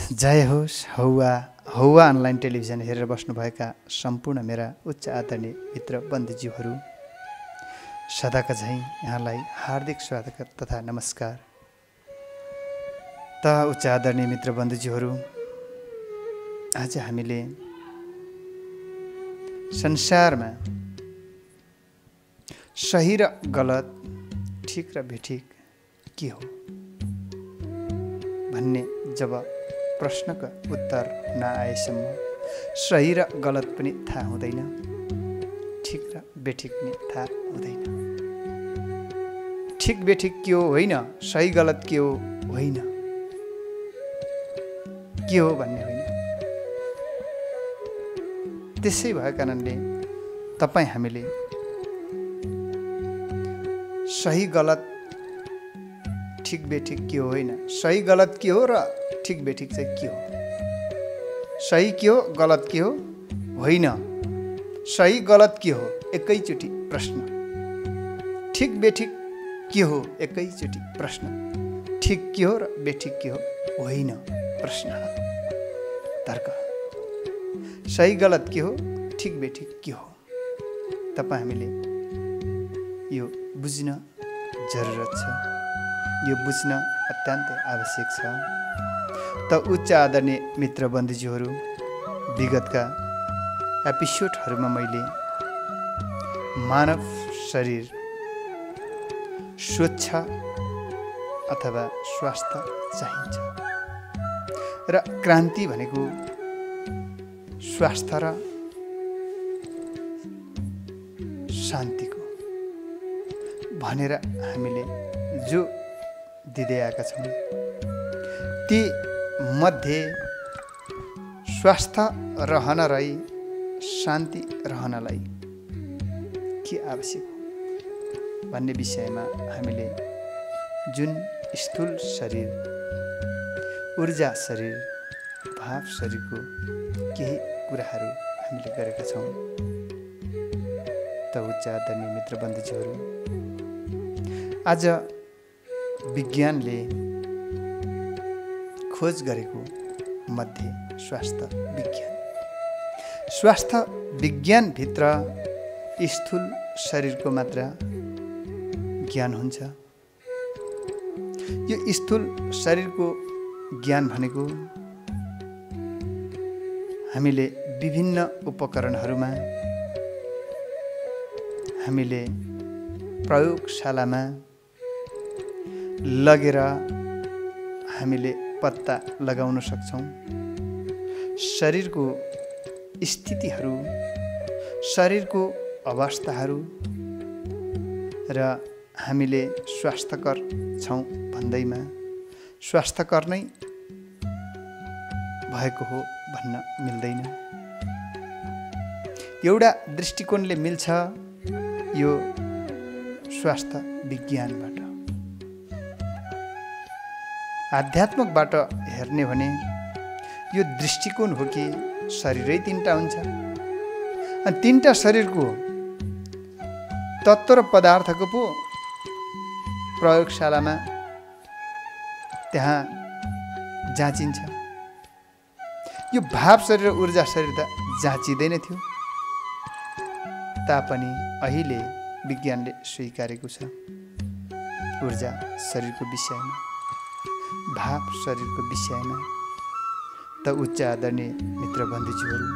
जय होस् हौवा हौवा अनलाइन टेलिभिजन हेरेर बस्नुभएका सम्पूर्ण मेरा उच्च आदरणीय मित्र बन्धुज्यूहरू सदाका झैँ यहाँलाई हार्दिक स्वागत तथा नमस्कार। त उच्च आदरणीय मित्र बन्धुज्यूहरू, आज हामीले संसारमा सही र गलत, ठिक र बेठिक के हो भन्ने जब प्रश्नको उत्तर नआएसम्म सही र गलत पनि थाहा हुँदैन, ठिक र बेठिक पनि थाहा हुँदैन। ठिक बेठिक के हो होइन, सही गलत के हो होइन, के हो भन्ने होइन। त्यसै भएको कारणले तपाईँ हामीले सही गलत, ठिक बेठिक के हो होइन, सही गलत के हो र ठिक बेठिक चाहिँ के हो, सही के हो गलत के हो होइन, सही गलत के हो एकैचोटि प्रश्न, ठिक बेठिक के हो एकैचोटि प्रश्न, ठिक के हो र बेठिक के हो होइन प्रश्न, तर्क। सही गलत के हो, ठिक बेठिक के हो, तपाईँ हामीले यो बुझ्न जरुरत छ, यो बुझ्न अत्यन्तै आवश्यक छ। त उच्च आदरणीय मित्र बन्धुज्यूहरू, विगतका एपिसोडहरूमा मैले मानव शरीर स्वच्छ अथवा स्वास्थ्य चाहिन्छ र क्रान्ति भनेको स्वास्थ्य र शान्तिको भनेर हामीले जो दिँदै आएका छौँ, ती मध्ये स्वास्थ्य रहनलाई, शान्ति रहनलाई के आवश्यक हो भन्ने विषयमा हामीले जुन स्थूल शरीर, ऊर्जा शरीर, भाव शरीरको केही कुराहरू हामीले गरेका छौँ। त उच्च आदरणीय मित्र बन्धुज्यूहरू, आज विज्ञानले खोज गरेको मध्ये स्वास्थ्य विज्ञानभित्र स्थूल शरीरको मात्र ज्ञान हुन्छ। यो स्थूल शरीरको ज्ञान भनेको हामीले विभिन्न उपकरणहरूमा, हामीले प्रयोगशालामा लगेर हामीले पत्ता लगाउन सक्छौँ। शरीरको स्थितिहरू, शरीरको अवस्थाहरू र हामीले स्वास्थ्यकर छौँ भन्दैमा स्वास्थ्यकर नै भएको हो भन्न मिल्दैन। एउटा दृष्टिकोणले मिल्छ यो स्वास्थ्य विज्ञानबाट। आध्यात्मकबाट हेर्ने भने यो दृष्टिकोण हो कि शरीरै तीनटा हुन्छ, अनि तीनटा शरीरको तत्त्व र पदार्थको पो प्रयोगशालामा त्यहाँ जाँचिन्छ। यो भाव शरीर र ऊर्जा शरीर त जाँचिँदैन थियो, तापनि अहिले विज्ञानले स्वीकारेको छ ऊर्जा शरीरको विषयमा, भाव शरीरको विषयमा। त उच्च आदरणीय मित्र बन्धुज्यूहरू,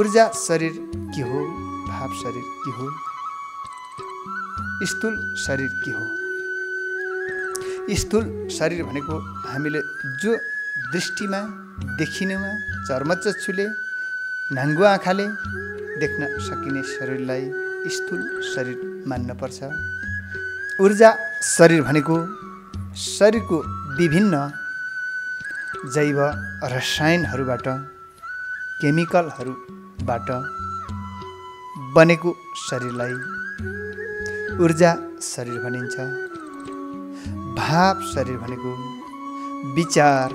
ऊर्जा शरीर के हो, भाव शरीर के हो, स्थूल शरीर के हो। स्थूल शरीर भनेको हामीले जो दृष्टिमा, देखिनुमा, चर्मचक्षुले, नाङ्गो आँखाले देख्न सकिने शरीरलाई स्थूल शरीर मान्नुपर्छ। ऊर्जा शरीर भनेको शरीरको विभिन्न जैव रसायनहरूबाट, केमिकलहरूबाट बनेको शरीरलाई ऊर्जा शरीर भनिन्छ। भाव शरीर भनेको विचार,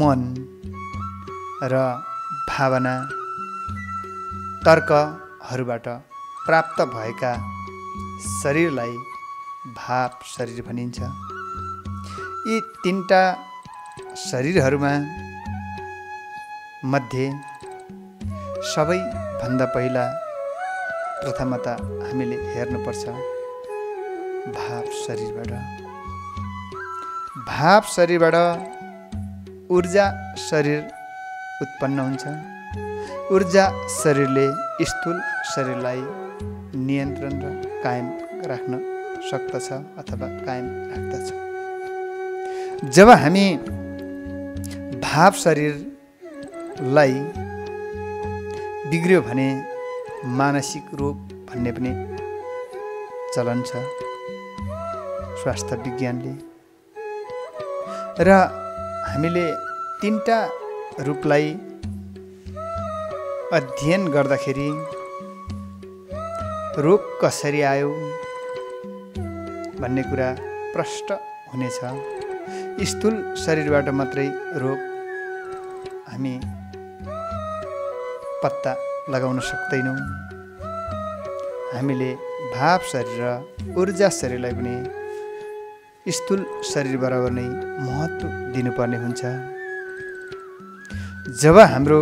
मन र भावना, तर्कहरूबाट प्राप्त भएका शरीरलाई भाव शरीर भनिन्छ। यी तीनटा शरीरहरूमा मध्ये सबैभन्दा पहिला प्रथमतः हामीले हेर्नुपर्छ भाव शरीरबाट। भाव शरीरबाट ऊर्जा शरीर उत्पन्न हुन्छ। ऊर्जा शरीरले स्थूल शरीरलाई नियन्त्रण र कायम राख्न सक्दछ अथवा कायम राख्दछ। जब हामी भाव शरीरलाई बिग्रियो भने मानसिक रोग भन्ने पनि चलन छ स्वास्थ्य विज्ञानले। र हामीले तीनटा रूपलाई अध्ययन गर्दाखेरि रोग कसरी आयो भन्ने कुरा प्रष्ट हुनेछ। स्थूल शरीरबाट मात्रै रोग हामी पत्ता लगाउन सक्दैनौँ। हामीले भाव शरीर र ऊर्जा शरीरलाई पनि स्थूल शरीर बराबर नै महत्त्व दिनुपर्ने हुन्छ। जब हाम्रो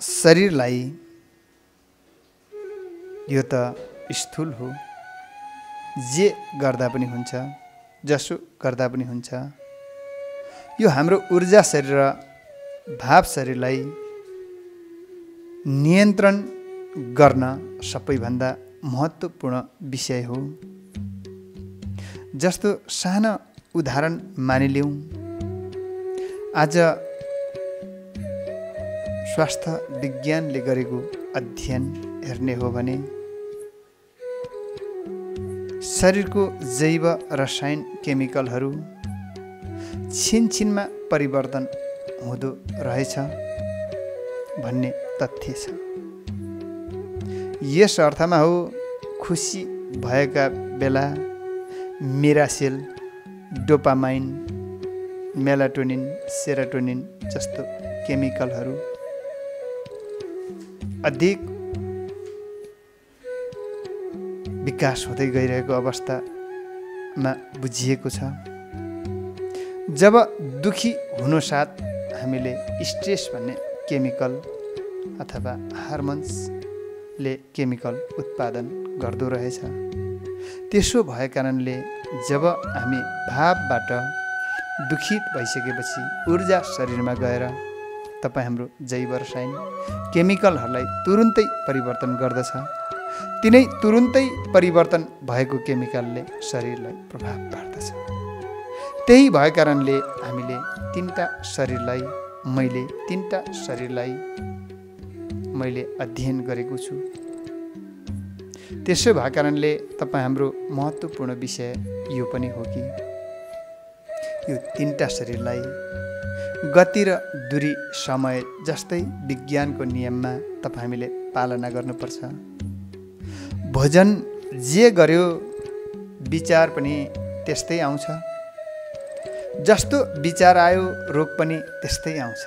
शरीरलाई यो त स्थूल हो, जे गर्दा पनि हुन्छ, जसो गर्दा पनि हुन्छ, यो हाम्रो ऊर्जा शरीर र भाव शरीरलाई नियन्त्रण गर्न सबैभन्दा महत्त्वपूर्ण विषय हो। जस्तो सानो उदाहरण मानिलिउँ। आज स्वास्थ्य विज्ञानले गरेको अध्ययन हेर्ने हो भने शरीरको जैव रसायन केमिकलहरू छिनछिनमा परिवर्तन हुँदो रहेछ भन्ने तथ्य छ। यस अर्थमा हो खुसी भएका बेला मेरासेल, डोपामाइन, मेलाटोनिन, सेरोटोनिन जस्तो केमिकलहरू अधिक विकास हुँदै गइरहेको अवस्थामा बुझिएको छ। जब दुखी हुनु साथ हामीले स्ट्रेस भन्ने केमिकल अथवा हार्मोन्सले केमिकल उत्पादन गर्दो रहेछ। त्यसो भएको कारणले जब हामी भावबाट दुखित भइसकेपछि ऊर्जा शरीरमा गएर तपाईँ हाम्रो जैव रसायन केमिकलहरूलाई तुरुन्तै परिवर्तन गर्दछ। तिनै तुरुन्तै परिवर्तन भएको केमिकलले शरीरलाई प्रभाव पार्दछ। त्यही भएको कारणले हामीले तीनटा शरीरलाई मैले अध्ययन गरेको छु। त्यसो भएको कारणले तपाईँ हाम्रो महत्त्वपूर्ण विषय यो पनि हो कि यो तीनटा शरीरलाई गति र दूरी समय जस्तै विज्ञानको नियममा तपाईँ हामीले पालना गर्नुपर्छ। भोजन जे गर्यो विचार पनि त्यस्तै आउँछ। जस्तो विचार आयो रोग पनि त्यस्तै आउँछ।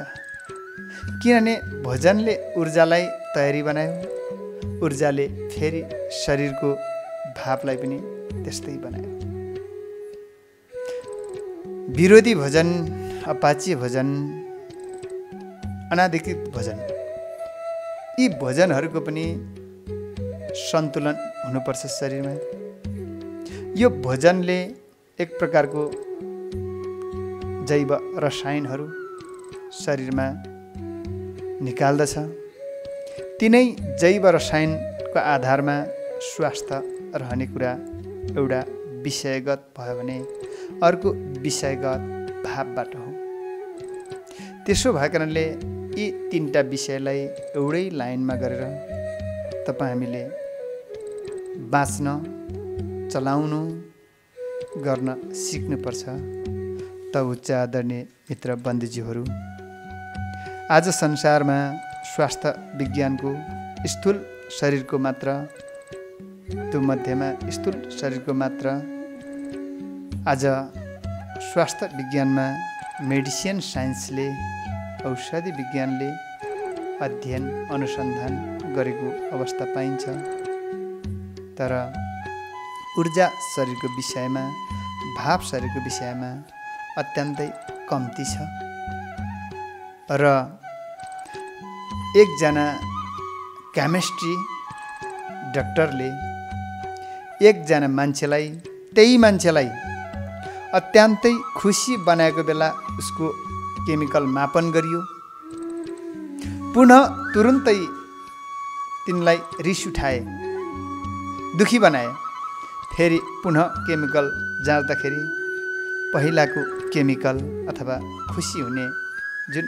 किनभने भोजनले ऊर्जालाई तयारी बनायो, ऊर्जाले फेरि शरीरको भावलाई पनि त्यस्तै बनायो। विरोधी भोजन, अपाच्य भोजन, अनाधिकृत भोजन, यी भोजनहरूको पनि सन्तुलन हुनुपर्छ शरीरमा। यो भोजनले एक प्रकारको जैव रसायनहरू शरीरमा निकाल्दछ। तिनै जैव रसायनको आधारमा स्वास्थ्य रहने कुरा एउटा विषयगत भयो भने अर्को विषयगत भावबाट हो। त्यसो भएको कारणले यी तीनटा विषयलाई एउटै लाइनमा गरेर तपाईँ हामीले बाँच्न, चलाउनु, गर्न सिक्नुपर्छ। त उच्च आदरणीय मित्र बन्धुज्यूहरू, आज संसारमा स्वास्थ्य विज्ञानको स्थूल शरीरको मात्रा, त्यो मध्येमा स्थूल शरीरको मात्रा आज स्वास्थ्य विज्ञानमा मेडिसिन साइन्सले, औषधि विज्ञानले अध्ययन अनुसन्धान गरेको अवस्था पाइन्छ। तर ऊर्जा शरीरको विषयमा, भाव शरीरको विषयमा अत्यन्तै कम्ती छ। र एकजना केमिस्ट्री डाक्टरले एकजना मान्छेलाई, त्यही मान्छेलाई अत्यन्तै खुसी बनाएको बेला उसको केमिकल मापन गरियो। पुनः तुरुन्तै तिनलाई रिस उठाए, दुखी बनाए। फेरि पुनः केमिकल जाँच्दाखेरि पहिलाको केमिकल अथवा खुसी हुने जुन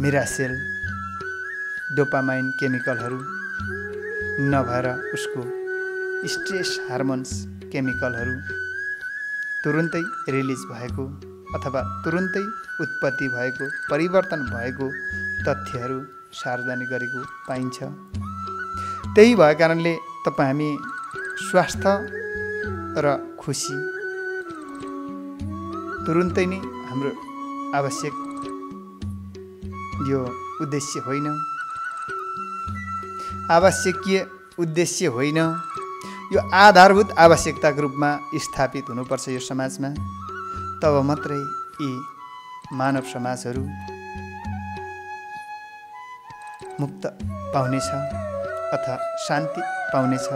मिरासेल डोपामाइन केमिकलहरू नभएर उसको स्ट्रेस हार्मोन्स केमिकलहरू तुरुन्तै रिलिज भएको अथवा तुरुन्तै उत्पत्ति भएको, परिवर्तन भएको तथ्यहरू सार्वजनिक गरेको पाइन्छ। त्यही भएको कारणले हामी स्वास्थ्य र खुसी तुरुन्तै नै हाम्रो आवश्यक यो उद्देश्य होइन, आवश्यकीय उद्देश्य होइन, यो आधारभूत आवश्यकताको रूपमा स्थापित हुनुपर्छ यो समाजमा। तब मात्रै यी मानव समाजहरू मुक्त पाउनेछ अथवा शान्ति पाउनेछ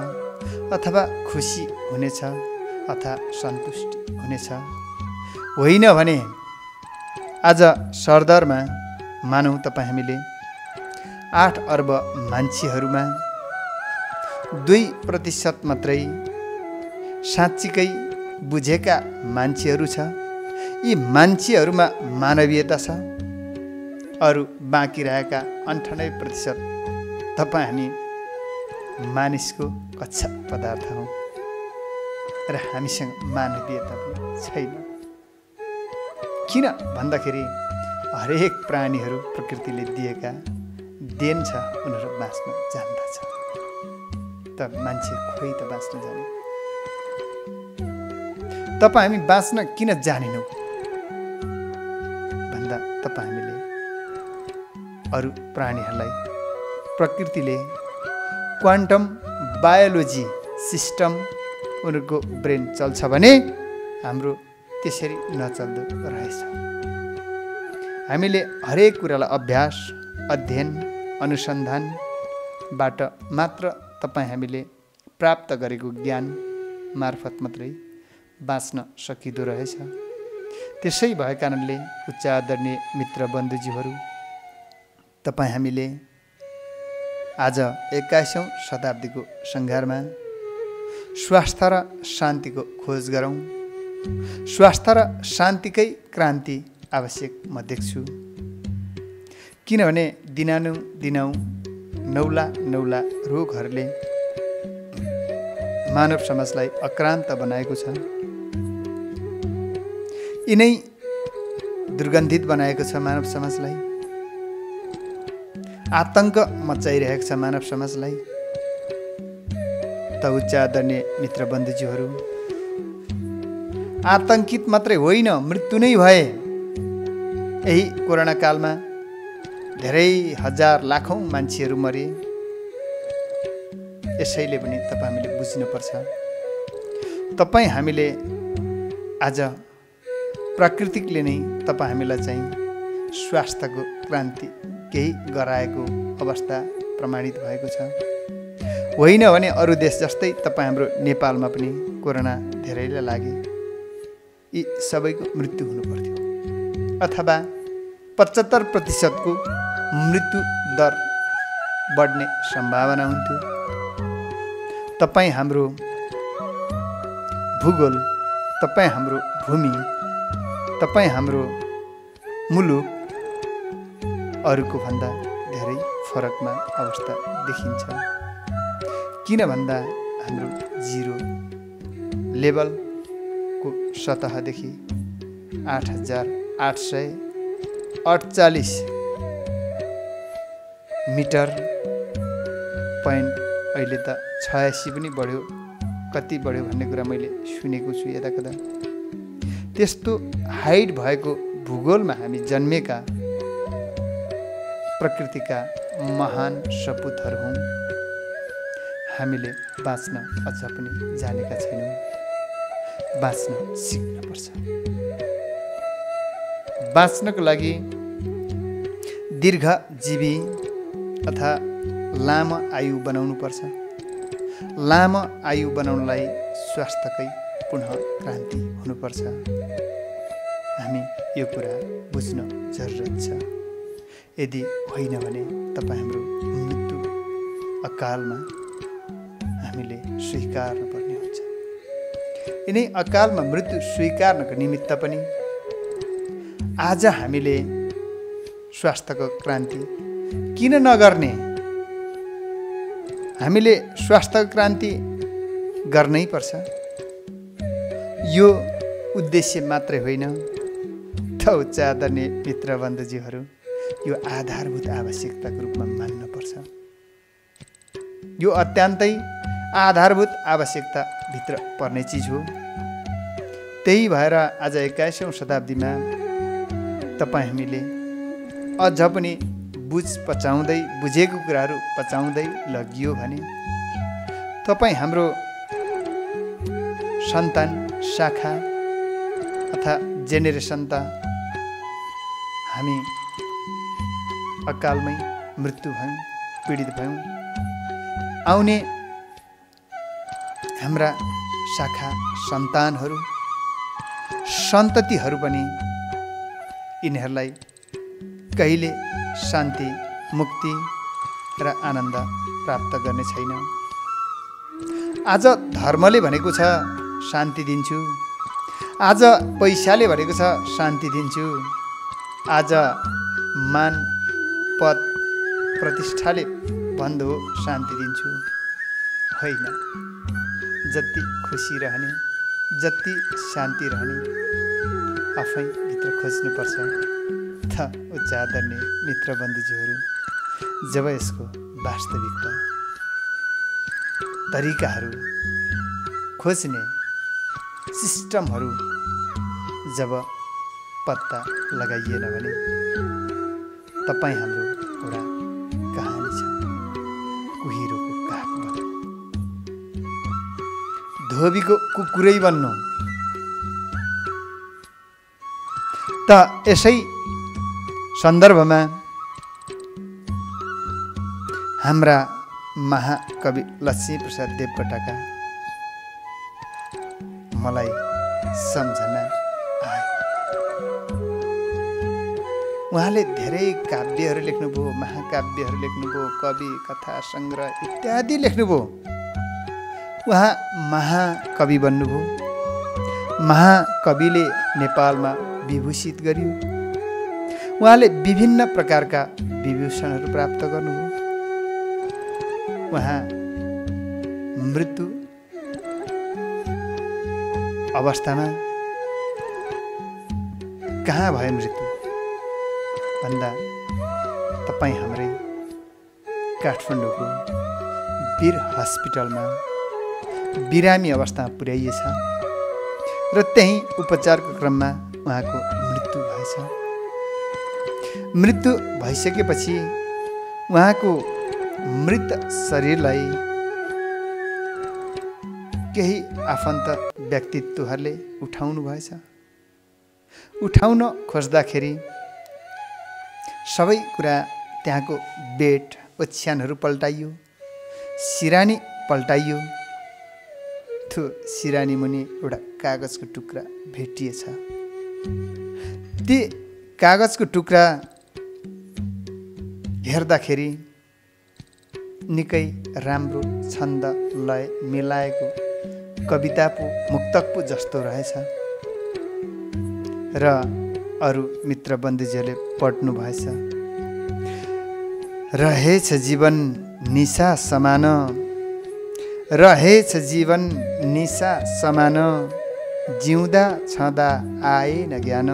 अथवा खुसी हुनेछ अथवा सन्तुष्टि हुनेछ। होइन भने आज सरदरमा मानौँ हामीले 8 अर्ब मान्छेहरूमा 2% मात्रै साँच्चीकै बुझेका मान्छेहरू छ। यी मान्छेहरूमा मानवीयता छ। अरू बाँकी रहेका 98% हामी मानिसको कच्चा पदार्थ हौँ र हामीसँग मानवीयता पनि छैन। किन भन्दाखेरि हरेक प्राणीहरू प्रकृतिले दिएका देन छ, उनीहरू बाँच्न जान्दछ। त मान्छे खोइ त बाँच्न जाने। हामी बाँच्न किन जानेनौँ भन्दा हामीले अरू प्राणीहरूलाई प्रकृतिले क्वान्टम बायोलोजी सिस्टम उनीहरूको ब्रेन चल्छ भने हाम्रो त्यसरी नचल्दो रहेछ। हामीले हरेक कुरालाई अभ्यास, अध्ययन, अनुसन्धानबाट मात्र हामीले प्राप्त गरेको ज्ञान मार्फत मात्रै बाँच्न सकिँदो रहेछ। त्यसै भएको कारणले उच्च आदरणीय मित्र बन्धुजीहरू, हामीले आज 21औं शताब्दीको सङ्घारमा स्वास्थ्य र शान्तिको खोज गरौँ। स्वास्थ्य र शान्तिकै क्रान्ति आवश्यक म देख्छु। किनभने दिनानुदिन नौला रोगहरूले मानव समाजलाई अक्रान्त बनाएको छ। यिनै दुर्गन्धित बनाएको छ मानव समाजलाई, आतंक मचाइरहेको छ मानव समाजलाई। त उच्च आदरणीय मित्र बन्धुजीहरू, आतंकित मात्रै होइन, मृत्यु नै भए। यही कोरोना कालमा धेरै हजार लाखौँ मान्छेहरू मरे। यसैले पनि हामीले बुझ्नुपर्छ। हामीले आज प्राकृतिकले नै हामीलाई चाहिँ स्वास्थ्यको क्रान्ति केही गराएको अवस्था प्रमाणित भएको छ। होइन भने अरू देश जस्तै हाम्रो नेपालमा पनि कोरोना धेरैलाई लागे, यी सबैको मृत्यु हुनुपर्थ्यो अथवा 75% को मृत्यु दर बढ्ने सम्भावना हुन्थ्यो। हाम्रो भूगोल, हाम्रो भूमि, हाम्रो मुलुक अरूको भन्दा धेरै फरकमा अवस्था देखिन्छ। किन भन्दा हाम्रो जिरो लेभलको सतहदेखि 8848 मिटर पोइन्ट अहिले त 86 पनि बढ्यो, कति बढ्यो भन्ने कुरा मैले सुनेको छु यता कता। त्यस्तो हाइट भएको भूगोलमा हामी जन्मेका प्रकृतिका महान सपूतहरू हौँ। हामीले बाँच्न अझ पनि जानेका छैनौँ। बाँच्न सिक्नुपर्छ। बाँच्नको लागि दीर्घजीवी अथवा लामो आयु बनाउनुपर्छ। लामो आयु बनाउनलाई स्वास्थ्यकै पुनः क्रान्ति हुनुपर्छ। हामी यो कुरा बुझ्न जरुरत छ। यदि होइन भने तपाईँ हाम्रो मृत्यु अकालमा हामीले स्वीकार्नु पर्ने हुन्छ। यिनै अकालमा मृत्यु स्वीकार्नको निमित्त पनि आज हामीले स्वास्थ्यको क्रान्ति किन नगर्ने? हामीले स्वास्थ्यको क्रान्ति गर्नै पर्छ। यो उद्देश्य मात्रै होइन त उच्च आदरणीय मित्रबन्धुजीहरू, यो आधारभूत आवश्यकताको रूपमा मान्नुपर्छ। यो अत्यन्तै आधारभूत आवश्यकताभित्र पर्ने चिज हो। त्यही भएर आज 21औं शताब्दीमा तपाईँ हामीले अझ पनि बुझेको कुराहरू पचाउँदै लगियो भने तपाईँ हाम्रो सन्तान शाखा अथवा जेनेरेसन त हामी अकालमै मृत्यु भयौँ, पीडित भयौँ। आउने हाम्रा शाखा सन्तानहरू सन्ततिहरू पनि यिनीहरूलाई कहिले शान्ति, मुक्ति र आनन्द प्राप्त गर्ने छैन। आज धर्मले भनेको छ शान्ति दिन्छु, आज पैसाले भनेको छ शान्ति दिन्छु, आज मान पद प्रतिष्ठाले भन्दो शान्ति दिन्छु। होइन, जति खुसी रहने, जति शान्ति रहने आफै भित्र खोज्नुपर्छ। त उच्च आदरणीय मित्रबन्धुजीहरू, जब यसको वास्तविकता तरिकाहरू खोज्ने सिस्टमहरू जब पत्ता लगाइएन भने तपाईँ हाम्रो एउटा कहानी छ, कुहिरोको काखमा धोबीको कुकुरै बन्नु। त यसै सन्दर्भमा हाम्रा महाकवि लक्ष्मीप्रसाद देवकोटाका मलाई सम्झना आयो। उहाँले धेरै काव्यहरू लेख्नुभयो, महाकाव्यहरू लेख्नुभयो, कवि कथा सङ्ग्रह इत्यादि लेख्नुभयो। उहाँ महाकवि बन्नुभयो। महाकविले नेपालमा विभूषित गरियो। उहाँले विभिन्न प्रकारका विभूषणहरू प्राप्त गर्नुभयो। उहाँ मृत्यु अवस्थामा कहाँ भयो मृत्यु भन्दा तपाईँ हाम्रै काठमाडौँको वीर हस्पिटलमा बिरामी अवस्थामा पुर्याइएछ र त्यही उपचारको क्रममा उहाँको मृत्यु भएछ। मृत्यु भइसकेपछि उहाँको मृत शरीरलाई केही आफन्त व्यक्तित्वहरूले उठाउनु भएछ। उठाउन खोज्दाखेरि सबै कुरा त्यहाँको बेड ओछ्यानहरू पल्टाइयो, सिरानी पल्टाइयो। त्यो सिरानी मुनि एउटा कागजको टुक्रा भेटिएछ। ती कागजको टुक्रा हेर्दाखेरि निकै राम्रो छन्द लय मिलाएको कविता पो मुक्तक पो जस्तो रहेछ। र अरू मित्रबन्धुजीहरूले पढ्नु भएछ। रहेछ जीवन निशा समान, रहेछ जीवन निशा समान, जिउँदा छँदा आए न ज्ञान,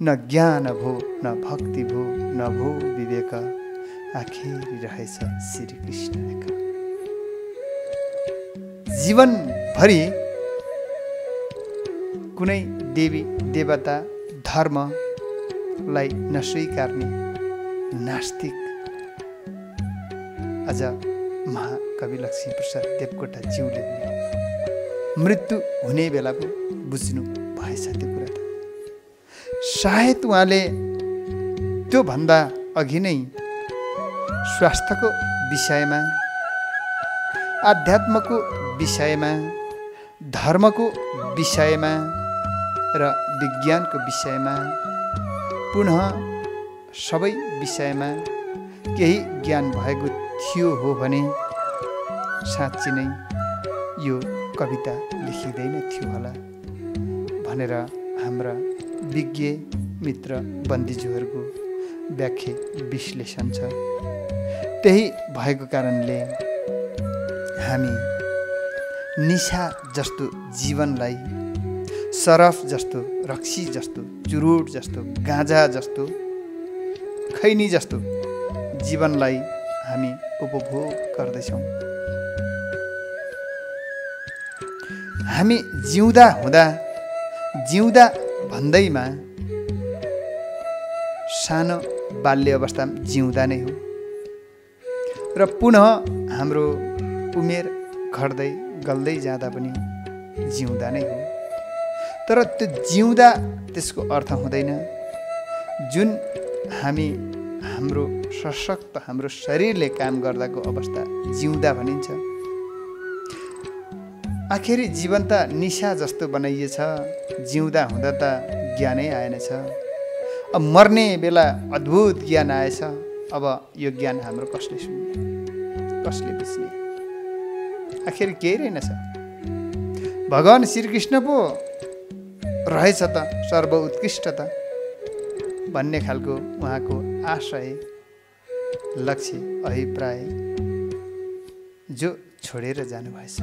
न ज्ञान भो न भक्ति भो न भो विवेक, आखिर रहेछ श्री कृष्ण एक। जीवनभरि कुनै देवी देवता धर्मलाई नस्वीकार्ने नास्तिक अझ कवि लक्ष्मीप्रसाद देवकोटा ज्यूले मृत्यु हुने बेला पो बुझ्नु भएछ त्यो कुरा त। सायद उहाँले त्यो भन्दा अघि नै स्वास्थ्यको विषयमा, आध्यात्मको विषयमा, धर्मको विषयमा र विज्ञानको विषयमा, पुनः सबै विषयमा केही ज्ञान भएको थियो हो भने साँच्ची नै यो कविता लेखिँदैन थियो होला भनेर हाम्रा विज्ञ मित्र बन्धुज्यूहरूको व्याख्या विश्लेषण छ। त्यही भएको कारणले हामी निशा जस्तो जीवनलाई, सरफ जस्तो, रक्सी जस्तो, चुरोट जस्तो, गाँजा जस्तो, खैनी जस्तो जीवनलाई हामी उपभोग गर्दैछौँ। हामी जिउँदा हुँदा, जिउँदा भन्दैमा सानो बाल्य अवस्थामा जिउँदा नै हो र पुनः हाम्रो उमेर घट्दै गल्दै जाँदा पनि जिउँदा नै हो। तर त्यो जिउँदा त्यसको अर्थ हुँदैन जुन हामी हाम्रो सशक्त हाम्रो शरीरले काम गर्दाको अवस्था जिउँदा भनिन्छ। आखिरी जीवन त निशा जस्तो बनाइएछ, जिउँदा हुँदा त ज्ञानै आएनछ। अब मर्ने बेला अद्भुत ज्ञान आएछ। अब यो ज्ञान हाम्रो कसले सुन्ने, कसले बुझ्ने? आखिर केही रहेनछ। भगवान श्रीकृष्ण पो रहेछ त सर्वोत्कृष्ट त भन्ने खालको उहाँको आशय, लक्ष्य, अभिप्राय जो छोडेर जानुभएछ।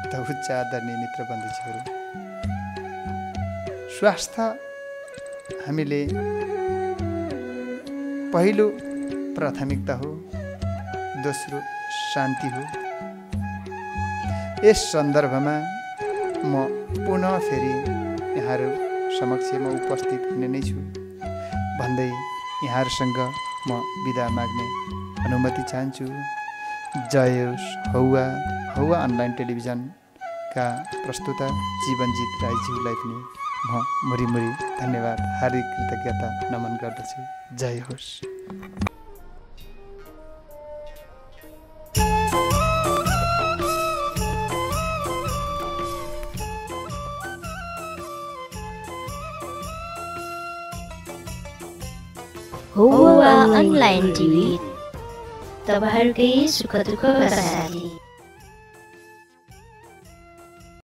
त उच्च आदरणीय मित्र बन्धुहरू, स्वास्थ्य हामीले पहिलो प्राथमिकता हो, दोस्रो शान्ति हो। यस सन्दर्भमा म पुनः फेरि यहाँहरू समक्षमा उपस्थित हुने नै छु भन्दै यहाँहरूसँग म बिदा माग्ने अनुमति चाहन्छु। जय होस्। हौवा हौवा अनलाइन टेलिभिजनका प्रस्तुता जीवनजीत राईज्यूलाई पनि म मुरी धन्यवाद, हार्दिक कृतज्ञता नमन गर्दछु। जय होस्। हौवा अनलाइन टिभी, तपाईहरुकै सुख दुःखका साथी।